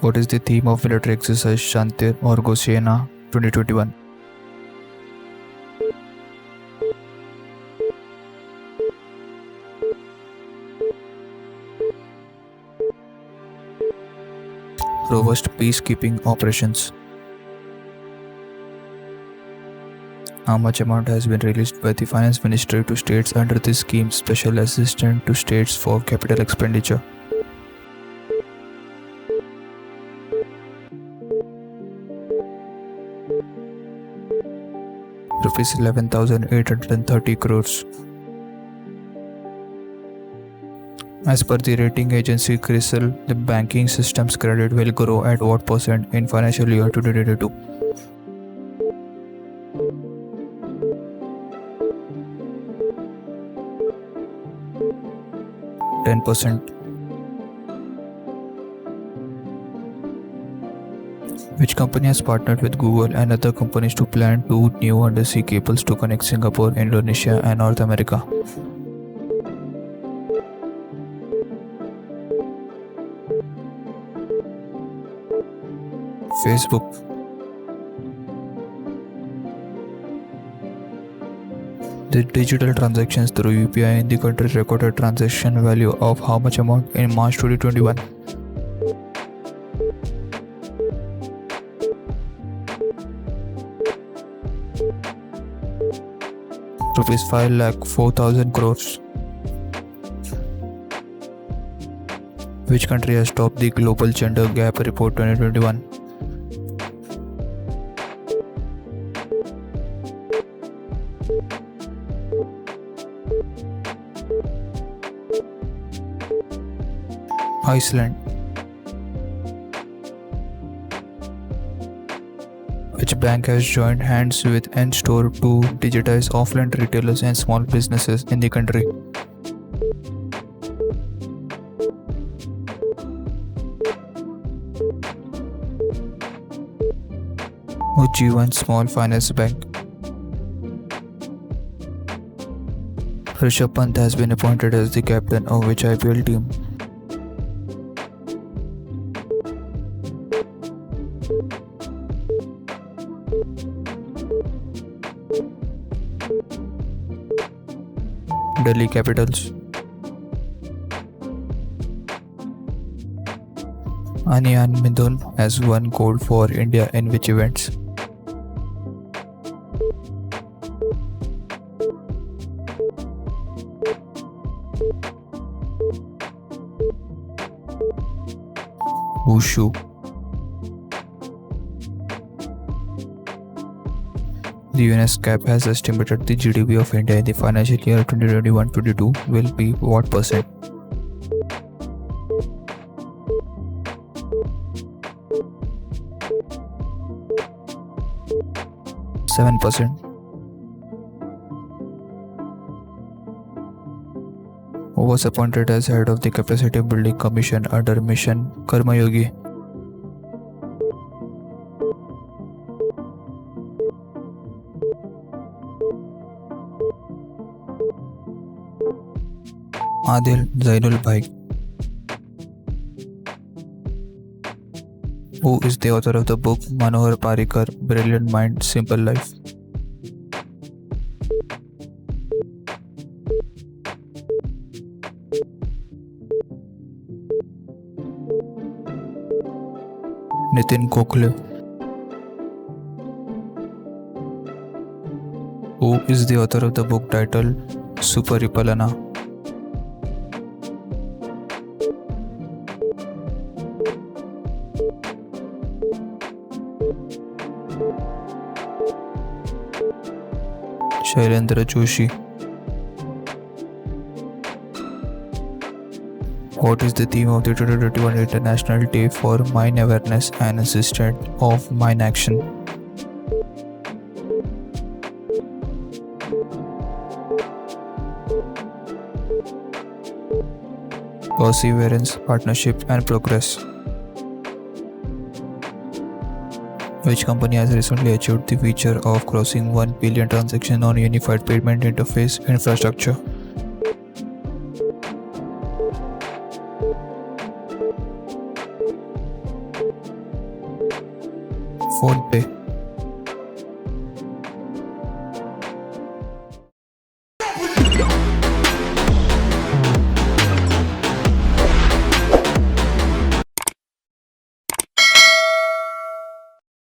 What is the theme of military exercise Shantir or Gosena 2021? Robust peacekeeping operations. How much amount has been released by the Finance Ministry to states under this scheme Special Assistance to States for Capital Expenditure? Rupees 11,830 crores. As per the rating agency CRISIL, the banking system's credit will grow at what percent in financial year 2022? 10%. Which company has partnered with Google and other companies to plan 2 new undersea cables to connect Singapore, Indonesia, and North America? Facebook. The digital transactions through UPI in the country recorded transaction value of how much amount in March 2021? Rupees 5,04,000 crores. Which country has topped the Global Gender Gap Report 2021? Iceland. Which bank has joined hands with N-Store to digitize offline retailers and small businesses in the country? Ujjivan Small Finance Bank. Rishabh Pant has been appointed as the captain of which IPL team? Delhi Capitals. Anyan Midun has won gold for India in which events? Wushu. The UNESCAP has estimated the GDP of India in the financial year 2021-22 will be what percent? 7%. Who was appointed as head of the Capacity Building Commission under Mission Karma Yogi? Adil Zainul Bhaig. Who is the author of the book Manohar Parrikar, Brilliant Mind, Simple Life? Nitin Gokhale. Who is the author of the book titled Suparipalana? Shailendra Joshi. What is the theme of the 2021 International Day for Mine Awareness and Assistance of Mine Action? Perseverance, Partnership and Progress. Which company has recently achieved the feature of crossing 1 billion transactions on Unified Payment Interface infrastructure? PhonePe.